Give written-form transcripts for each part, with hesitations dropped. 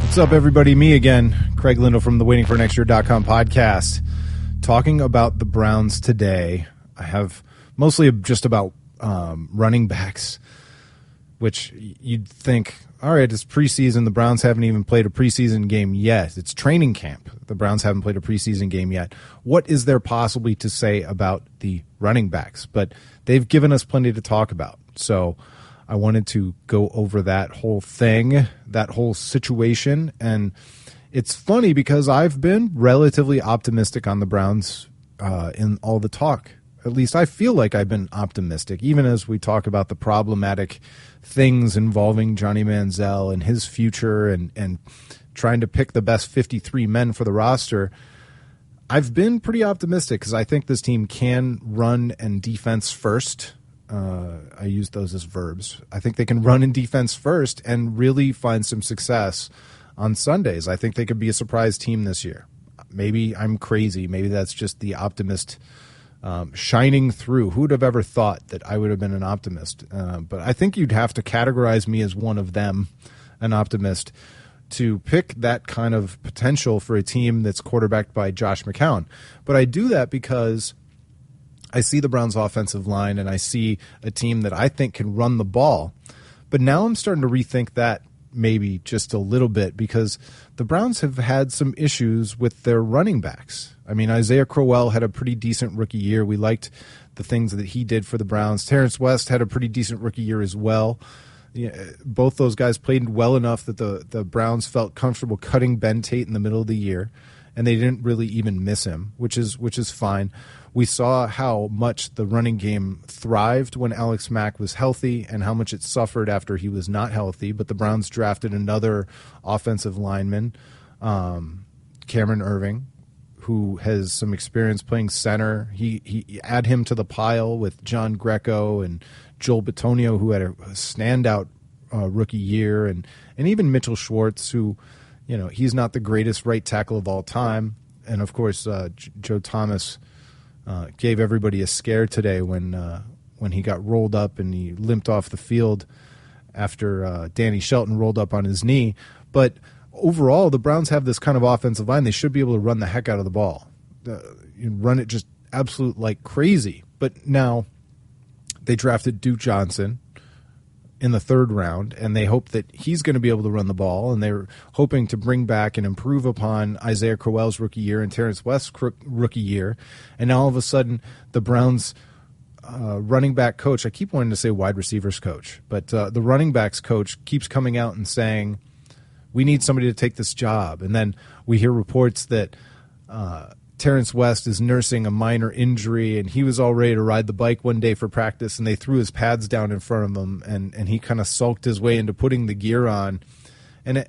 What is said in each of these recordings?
What's up, everybody? Me again, Craig Lindell from the WaitingForNextYear.com podcast. Talking about the Browns today. I have mostly just about running backs, which you'd think, all right, it's preseason. The Browns haven't even played a preseason game yet. It's training camp. The Browns haven't played a preseason game yet. What is there possibly to say about the running backs? But they've given us plenty to talk about. So I wanted to go over that whole thing, that whole situation. And it's funny because I've been relatively optimistic on the Browns in all the talk. At least I feel like I've been optimistic, even as we talk about the problematic things involving Johnny Manziel and his future and trying to pick the best 53 men for the roster. I've been pretty optimistic because I think this team can run and defense first. I use those as verbs. I think they can run in defense first and really find some success on Sundays. I think they could be a surprise team this year. Maybe I'm crazy. Maybe that's just the optimist shining through. Who would have ever thought that I would have been an optimist? But I think you'd have to categorize me as one of them, an optimist, to pick that kind of potential for a team that's quarterbacked by Josh McCown. But I do that because I see the Browns' offensive line, and I see a team that I think can run the ball. But now I'm starting to rethink that maybe just a little bit because the Browns have had some issues with their running backs. I mean, Isaiah Crowell had a pretty decent rookie year. We liked the things that he did for the Browns. Terrance West had a pretty decent rookie year as well. Both those guys played well enough that the Browns felt comfortable cutting Ben Tate in the middle of the year, and they didn't really even miss him, which is fine. We saw how much the running game thrived when Alex Mack was healthy and how much it suffered after he was not healthy. But the Browns drafted another offensive lineman, Cameron Irving, who has some experience playing center. He add him to the pile with John Greco and Joel Bitonio, who had a standout rookie year, and even Mitchell Schwartz, who, he's not the greatest right tackle of all time. And, of course, Joe Thomas gave everybody a scare today when he got rolled up and he limped off the field after Danny Shelton rolled up on his knee. But overall, the Browns have this kind of offensive line. They should be able to run the heck out of the ball, run it just absolute like crazy. But now they drafted Duke Johnson in the third round, and they hope that he's going to be able to run the ball, and they're hoping to bring back and improve upon Isaiah Crowell's rookie year and Terrance West's rookie year. And now all of a sudden, the Browns' running back coach, I keep wanting to say wide receivers coach, but the running backs coach keeps coming out and saying, we need somebody to take this job. And then we hear reports that Terrance West is nursing a minor injury, and he was all ready to ride the bike one day for practice, and they threw his pads down in front of him, and he kind of sulked his way into putting the gear on. And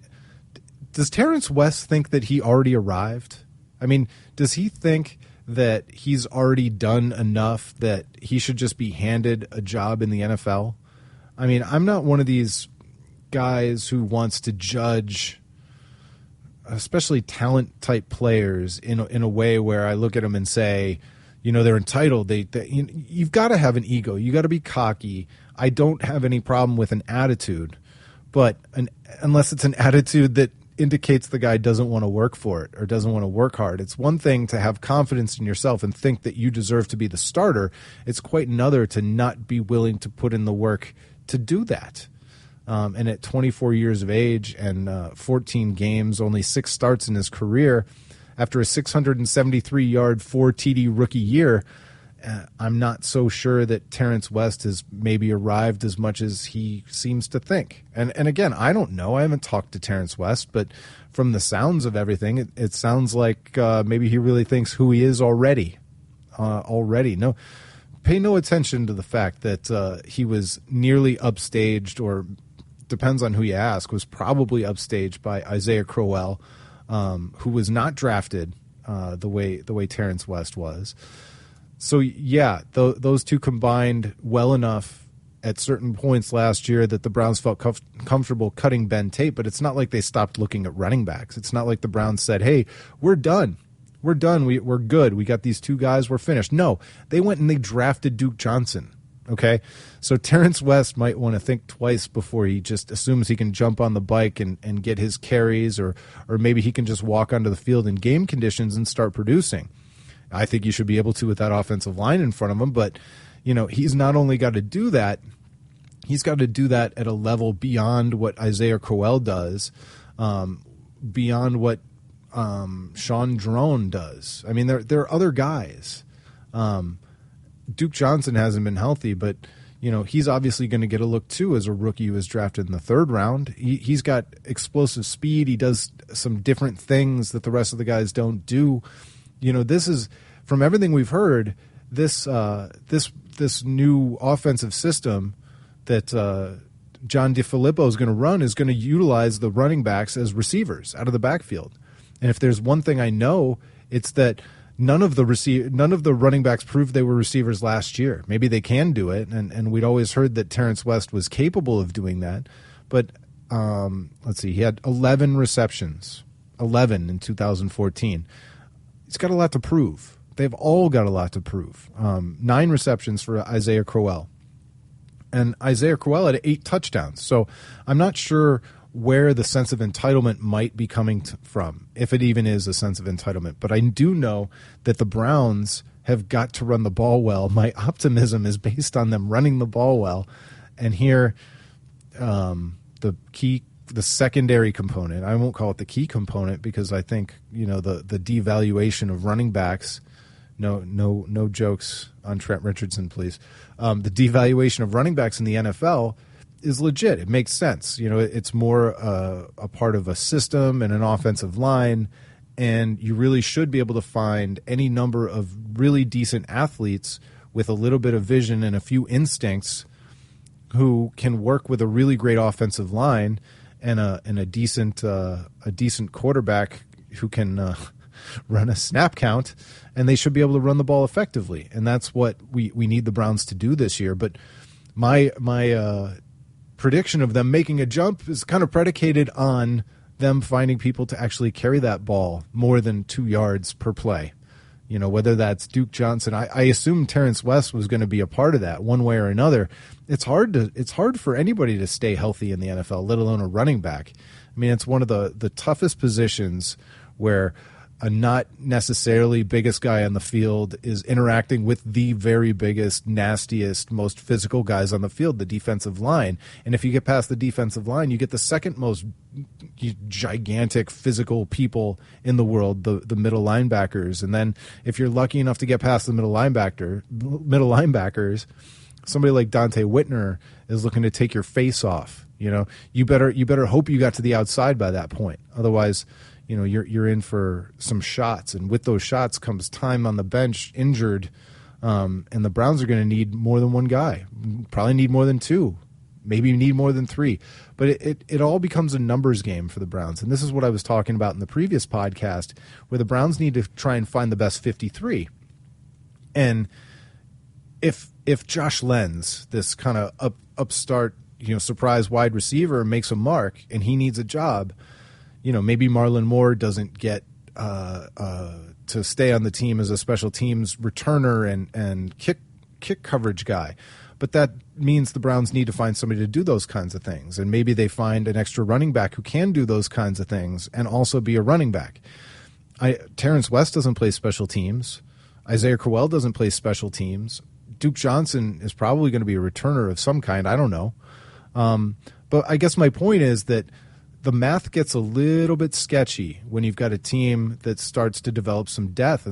does Terrance West think that he already arrived? I mean, does he think that he's already done enough that he should just be handed a job in the NFL? I mean, I'm not one of these guys who wants to judge especially talent-type players in a way where I look at them and say, they're entitled. You've got to have an ego. You got to be cocky. I don't have any problem with an attitude, but unless it's an attitude that indicates the guy doesn't want to work for it or doesn't want to work hard. It's one thing to have confidence in yourself and think that you deserve to be the starter. It's quite another to not be willing to put in the work to do that. And at 24 years of age and 14 games, only 6 starts in his career, after a 673-yard, 4 TD rookie year, I'm not so sure that Terrance West has maybe arrived as much as he seems to think. And again, I don't know. I haven't talked to Terrance West, but from the sounds of everything, it sounds like maybe he really thinks who he is already. No, pay no attention to the fact that he was nearly upstaged, or depends on who you ask, was probably upstaged by Isaiah Crowell, who was not drafted the way Terrance West was. So, yeah, those two combined well enough at certain points last year that the Browns felt comfortable cutting Ben Tate, but it's not like they stopped looking at running backs. It's not like the Browns said, hey, we're done. We're good. We got these 2 guys. We're finished. No, they went and they drafted Duke Johnson. Okay. So Terrance West might want to think twice before he just assumes he can jump on the bike and get his carries, or maybe he can just walk onto the field in game conditions and start producing. I think you should be able to with that offensive line in front of him, but he's not only got to do that, he's got to do that at a level beyond what Isaiah Crowell does, beyond what Sean Drone does. I mean, there are other guys. Duke Johnson hasn't been healthy, but he's obviously going to get a look too as a rookie who was drafted in the 3rd round. He's got explosive speed. He does some different things that the rest of the guys don't do. This is, from everything we've heard, this new offensive system that John DeFilippo is going to run is going to utilize the running backs as receivers out of the backfield. And if there's one thing I know, it's that none of the running backs proved they were receivers last year. Maybe they can do it, and we'd always heard that Terrance West was capable of doing that. But let's see, he had 11 receptions, 11 in 2014. He's got a lot to prove. They've all got a lot to prove. 9 receptions for Isaiah Crowell. And Isaiah Crowell had 8 touchdowns. So I'm not sure where the sense of entitlement might be coming from, if it even is a sense of entitlement. But I do know that the Browns have got to run the ball well. My optimism is based on them running the ball well. And here, the secondary component, I won't call it the key component, because I think, the devaluation of running backs, no jokes on Trent Richardson, please. The devaluation of running backs in the NFL is legit. It makes sense. It's more a part of a system and an offensive line, and you really should be able to find any number of really decent athletes with a little bit of vision and a few instincts who can work with a really great offensive line and a decent quarterback who can run a snap count, and they should be able to run the ball effectively. And that's what we need the Browns to do this year. But my prediction of them making a jump is kind of predicated on them finding people to actually carry that ball more than 2 yards per play. Whether that's Duke Johnson, I assume Terrance West was going to be a part of that one way or another. It's hard for anybody to stay healthy in the NFL, let alone a running back. I mean, it's one of the toughest positions where a not necessarily biggest guy on the field is interacting with the very biggest, nastiest, most physical guys on the field, the defensive line. And if you get past the defensive line, you get the second most gigantic physical people in the world, the middle linebackers. And then if you're lucky enough to get past the middle linebackers, somebody like Dante Whitner is looking to take your face off. You better hope you got to the outside by that point. Otherwise, you're in for some shots, and with those shots comes time on the bench, injured, and the Browns are going to need more than one guy. Probably need more than 2, maybe need more than 3. But it all becomes a numbers game for the Browns, and this is what I was talking about in the previous podcast, where the Browns need to try and find the best 53. And if Josh Lenz, this kind of upstart, surprise wide receiver, makes a mark and he needs a job, maybe Marlon Moore doesn't get to stay on the team as a special teams returner and kick coverage guy. But that means the Browns need to find somebody to do those kinds of things. And maybe they find an extra running back who can do those kinds of things and also be a running back. Terrance West doesn't play special teams. Isaiah Crowell doesn't play special teams. Duke Johnson is probably going to be a returner of some kind. I don't know. But I guess my point is that the math gets a little bit sketchy when you've got a team that starts to develop some depth.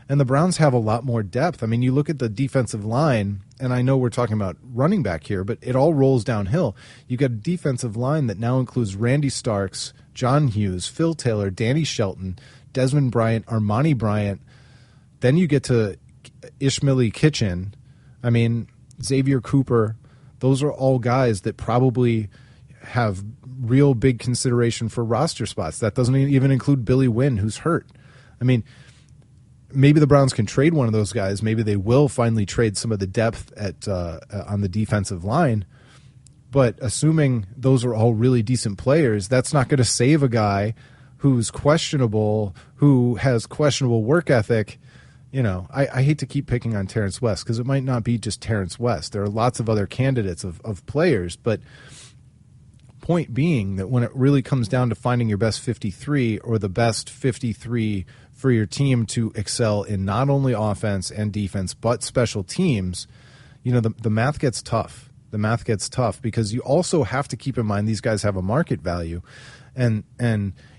And the Browns have a lot more depth. I mean, you look at the defensive line, and I know we're talking about running back here, but it all rolls downhill. You've got a defensive line that now includes Randy Starks, John Hughes, Phil Taylor, Danny Shelton, Desmond Bryant, Armani Bryant. Then you get to Ishmael Kitchen. I mean, Xavier Cooper. Those are all guys that probably have real big consideration for roster spots. That doesn't even include Billy Wynn, who's hurt. I mean, maybe the Browns can trade one of those guys. Maybe they will finally trade some of the depth on the defensive line. But assuming those are all really decent players, that's not going to save a guy who's questionable, who has questionable work ethic, I hate to keep picking on Terrance West because it might not be just Terrance West. There are lots of other candidates of players, but point being that when it really comes down to finding your best 53 or the best 53 for your team to excel in not only offense and defense, but special teams, the math gets tough. The math gets tough because you also have to keep in mind these guys have a market value, and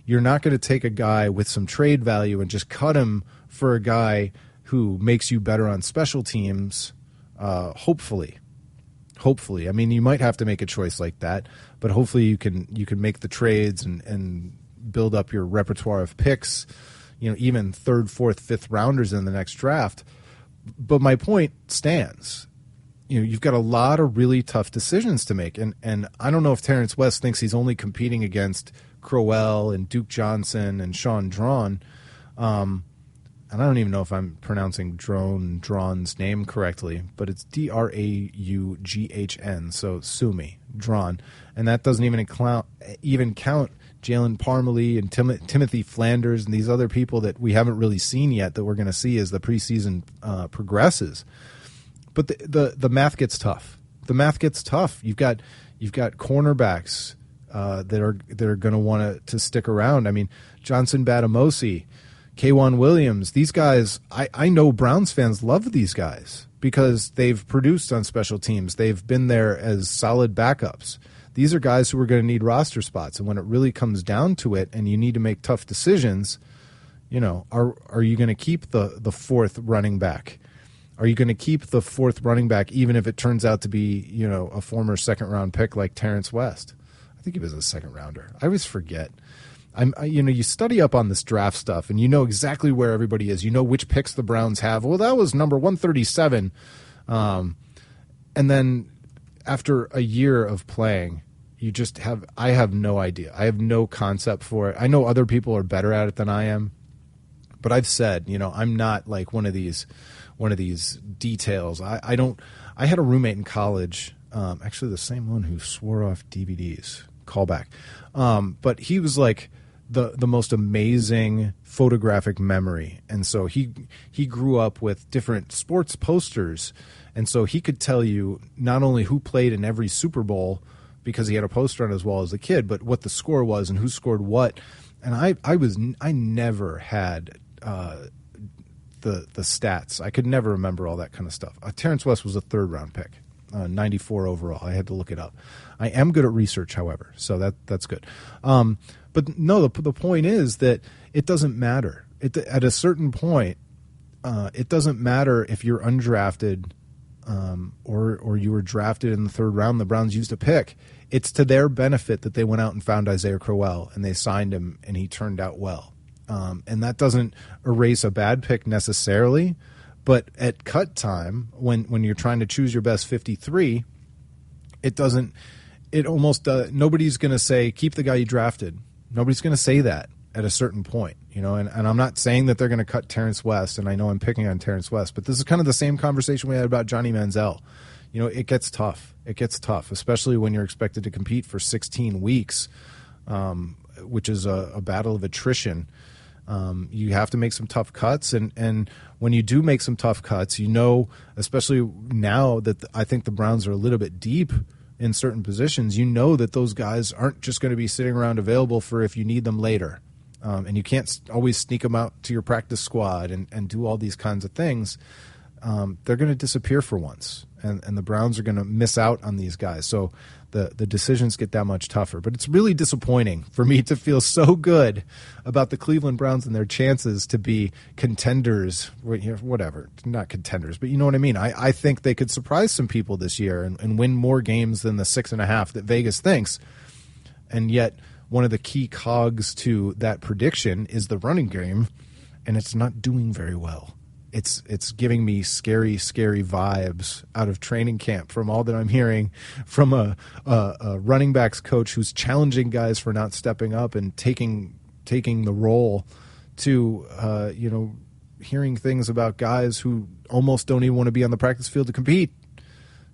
you're not going to take a guy with some trade value and just cut him for a guy who makes you better on special teams, hopefully. I mean, you might have to make a choice like that, but hopefully you can make the trades and build up your repertoire of picks, even third, fourth, fifth rounders in the next draft. But my point stands. You've got a lot of really tough decisions to make, and I don't know if Terrance West thinks he's only competing against Crowell and Duke Johnson and Sean Drawn. And I don't even know if I'm pronouncing Drawn's name correctly, but it's Draughn, so sue me, Drawn. And that doesn't even count Jalen Parmalee and Timothy Flanders and these other people that we haven't really seen yet that we're going to see as the preseason progresses. But the math gets tough. The math gets tough. You've got cornerbacks that are going to want to stick around. I mean, Johnson Batamosi, K'Wan Williams, these guys, I know Browns fans love these guys because they've produced on special teams. They've been there as solid backups. These are guys who are going to need roster spots. And when it really comes down to it and you need to make tough decisions, are you going to keep the fourth running back? Are you going to keep the fourth running back even if it turns out to be, a former second-round pick like Terrance West? I think he was a second-rounder. I always forget. You study up on this draft stuff, and you know exactly where everybody is. You know which picks the Browns have. Well, that was number 137. And then after a year of playing, I have no idea. I have no concept for it. I know other people are better at it than I am, but I've said, I'm not like one of these details. I had a roommate in college, actually the same one who swore off DVDs. Callback. But he was like the most amazing photographic memory. And so he grew up with different sports posters. And so he could tell you not only who played in every Super Bowl because he had a poster on his wall as a kid, but what the score was and who scored what. And I never had the stats. I could never remember all that kind of stuff. Terrance West was a third-round pick, 94 overall. I had to look it up. I am good at research, however, so that's good. But no, the point is that it doesn't matter. At a certain point, it doesn't matter if you're undrafted or you were drafted in the third round. The Browns used a pick. It's to their benefit that they went out and found Isaiah Crowell and they signed him, and he turned out well. And that doesn't erase a bad pick necessarily, but at cut time, when you're trying to choose your best 53, nobody's going to say, keep the guy you drafted. Nobody's going to say that at a certain point, and I'm not saying that they're going to cut Terrance West, and I know I'm picking on Terrance West, but this is kind of the same conversation we had about Johnny Manziel. It gets tough. It gets tough, especially when you're expected to compete for 16 weeks, which is a battle of attrition. You have to make some tough cuts, and when you do make some tough cuts, especially now that I think the Browns are a little bit deep in certain positions, that those guys aren't just going to be sitting around available for if you need them later. And you can't always sneak them out to your practice squad and do all these kinds of things. They're going to disappear for once, and the Browns are going to miss out on these guys. So the decisions get that much tougher. But it's really disappointing for me to feel so good about the Cleveland Browns and their chances to be contenders, whatever, not contenders, but you know what I mean. I think they could surprise some people this year and win more games than the 6.5 that Vegas thinks. And yet one of the key cogs to that prediction is the running game, and it's not doing very well. It's giving me scary vibes out of training camp from all that I'm hearing from a running backs coach who's challenging guys for not stepping up and taking the role, to hearing things about guys who almost don't even want to be on the practice field to compete.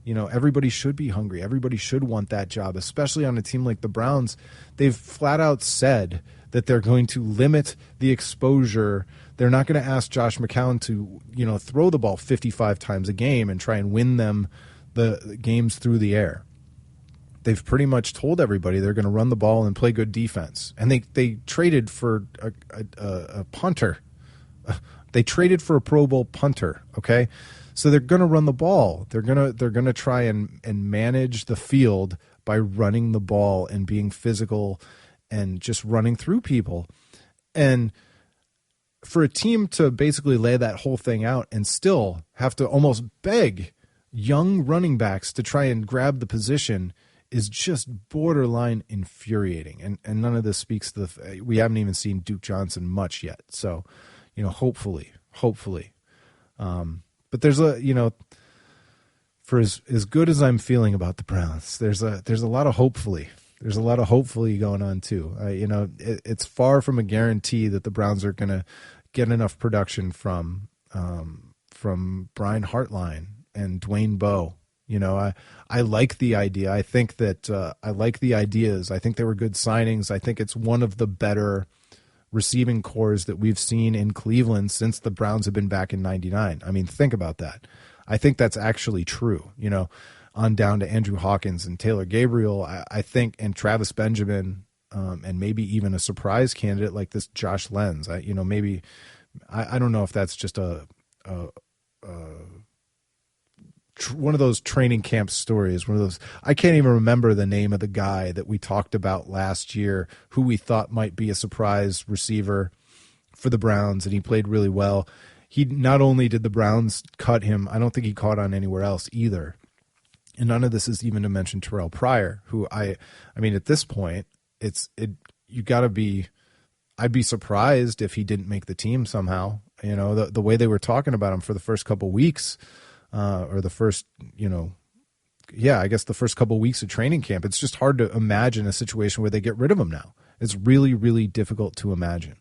Everybody should be hungry. Everybody should want that job, especially on a team like the Browns. They've flat out said that they're going to limit the exposure. They're not going to ask Josh McCown to, throw the ball 55 times a game and try and win them the games through the air. They've pretty much told everybody they're going to run the ball and play good defense. And they traded for a punter. They traded for a Pro Bowl punter, okay? So they're going to run the ball. They're going to try and manage the field by running the ball and being physical and just running through people. And for a team to basically lay that whole thing out and still have to almost beg young running backs to try and grab the position is just borderline infuriating. And none of this speaks to we haven't even seen Duke Johnson much yet. So, hopefully. But there's for as good as I'm feeling about the Browns, there's a lot of hopefully. There's a lot of hopefully going on too. It's far from a guarantee that the Browns are going to get enough production from Brian Hartline and Dwayne Bowe. I like the idea. I think that I like the ideas. I think they were good signings. I think it's one of the better receiving cores that we've seen in Cleveland since the Browns have been back in '99. I mean, think about that. I think that's actually true. On down to Andrew Hawkins and Taylor Gabriel, I think, and Travis Benjamin, and maybe even a surprise candidate like this Josh Lenz. I don't know if that's just one of those training camp stories, one of those, I can't even remember the name of the guy that we talked about last year who we thought might be a surprise receiver for the Browns, and he played really well. He not only did the Browns cut him, I don't think he caught on anywhere else either. And none of this is even to mention Terrell Pryor, who I mean, at this point, I'd be surprised if he didn't make the team somehow. The way they were talking about him for the first couple of weeks, or the first, I guess the first couple of weeks of training camp, it's just hard to imagine a situation where they get rid of him now. It's really, really difficult to imagine.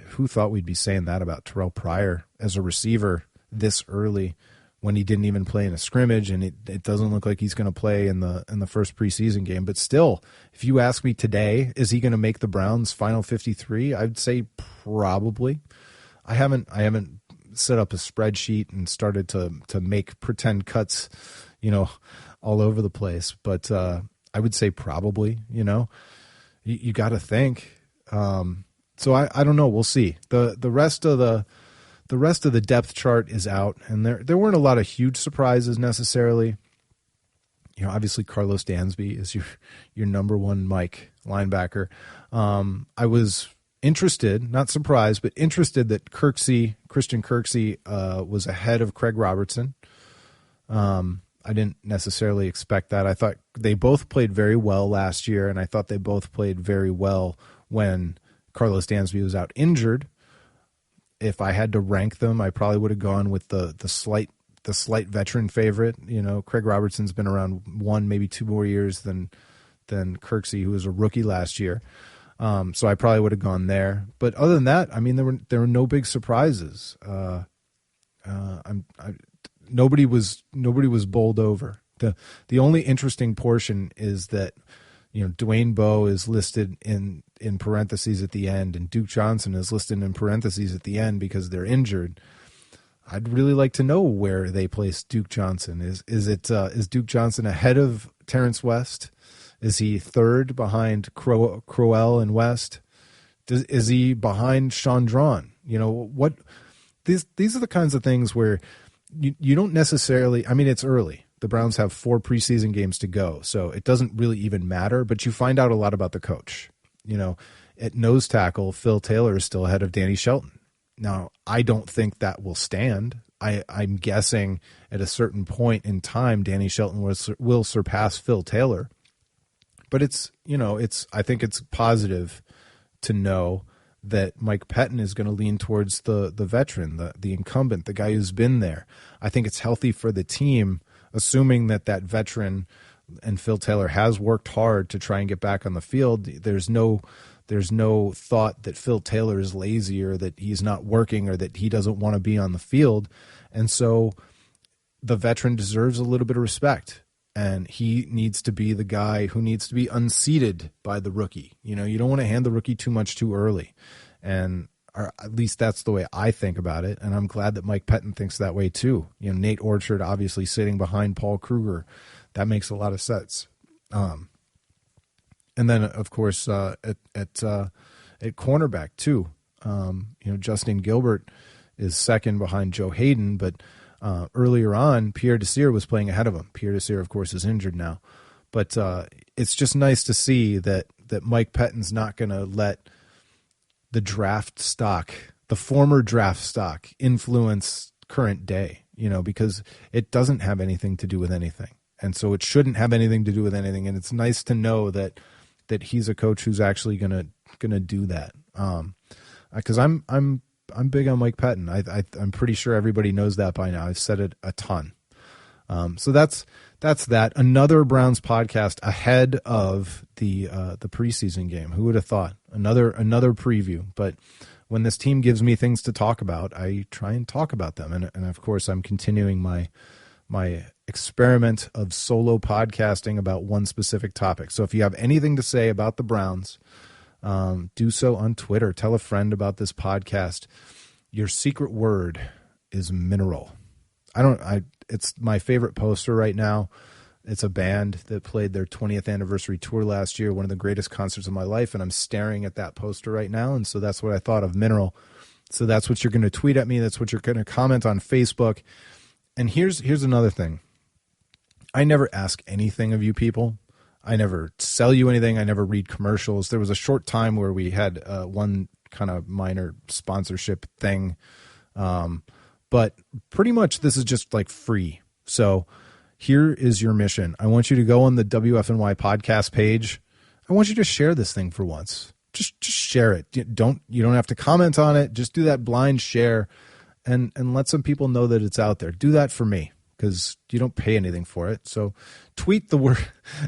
Who thought we'd be saying that about Terrell Pryor as a receiver this early when he didn't even play in a scrimmage, and it doesn't look like he's going to play in the first preseason game. But still, if you ask me today, is he going to make the Browns' final 53? I'd say probably. I haven't set up a spreadsheet and started to make pretend cuts, all over the place. But I would say probably. You got to think. So I don't know. We'll see. The rest of the depth chart is out, and there weren't a lot of huge surprises necessarily. Obviously Carlos Dansby is your number one Mike linebacker. I was interested, not surprised, but interested that Christian Kirksey was ahead of Craig Robertson. I didn't necessarily expect that. I thought they both played very well last year, and I thought they both played very well when Carlos Dansby was out injured. If I had to rank them, I probably would have gone with the slight veteran favorite. Craig Robertson's been around one, maybe two more years than Kirksey, who was a rookie last year. So I probably would have gone there. But other than that, I mean, there were no big surprises. Nobody was bowled over. The only interesting portion is that Dwayne Bowe is listed in parentheses at the end, and Duke Johnson is listed in parentheses at the end because they're injured. I'd really like to know where they place Duke Johnson. Is Duke Johnson ahead of Terrance West? Is he third behind Crowell and West? Is he behind Chandron? What? These are the kinds of things where you don't necessarily. I mean, it's early. The Browns have 4 preseason games to go, so it doesn't really even matter. But you find out a lot about the coach. At nose tackle, Phil Taylor is still ahead of Danny Shelton. Now, I don't think that will stand. I'm guessing at a certain point in time, Danny Shelton will surpass Phil Taylor. But I think it's positive to know that Mike Pettine is going to lean towards the veteran, the incumbent, the guy who's been there. I think it's healthy for the team, assuming that veteran and Phil Taylor has worked hard to try and get back on the field. There's no thought that Phil Taylor is lazy or that he's not working or that he doesn't want to be on the field. And so the veteran deserves a little bit of respect. and he needs to be the guy who needs to be unseated by the rookie. You know, you don't want to hand the rookie too much too early. And or at least that's the way I think about it. And I'm glad that Mike Pettine thinks that way too. You know, Nate Orchard obviously sitting behind Paul Kruger. That makes a lot of sense. And then of course, at cornerback too, you know, Justin Gilbert is second behind Joe Hayden, but earlier on, Pierre Desir was playing ahead of him. Pierre Desir, of course, is injured now. But it's just nice to see that Mike Pettine's not going to let the draft stock, the former draft stock, influence current day, you know, because it doesn't have anything to do with anything. And so it shouldn't have anything to do with anything. And it's nice to know that he's a coach who's actually going to do that. Because I'm big on Mike Pettine. I'm pretty sure everybody knows that by now. I've said it a ton. So that's that. Another Browns podcast ahead of the preseason game. Who would have thought? Another preview. But when this team gives me things to talk about, I try and talk about them. And of course, I'm continuing my experiment of solo podcasting about one specific topic. So if you have anything to say about the Browns, do so on Twitter. Tell a friend about this podcast. Your secret word is mineral. It's my favorite poster right now. It's a band that played their 20th anniversary tour last year, one of the greatest concerts of my life, and I'm staring at that poster right now, and so that's what I thought of mineral. So that's what you're going to tweet at me. That's what you're going to comment on Facebook. And here's another thing. I never ask anything of you people. I never sell you anything. I never read commercials. There was a short time where we had one kind of minor sponsorship thing. But pretty much this is just like free. So here is your mission. I want you to go on the WFNY podcast page. I want you to share this thing for once. Just share it. You don't have to comment on it. Just do that blind share and let some people know that it's out there. Do that for me, because you don't pay anything for it. So tweet the word,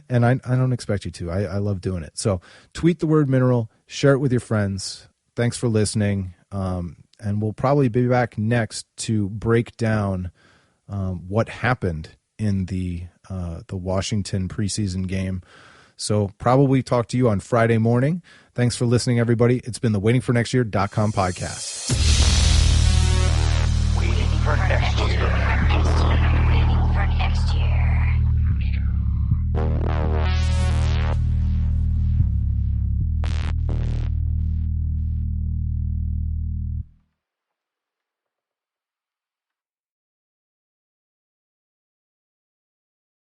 and I don't expect you to. I love doing it. So tweet the word mineral, share it with your friends. Thanks for listening. And we'll probably be back next to break down what happened in the Washington preseason game. So probably talk to you on Friday morning. Thanks for listening, everybody. It's been the WaitingForNextYear.com podcast. Waiting for next year.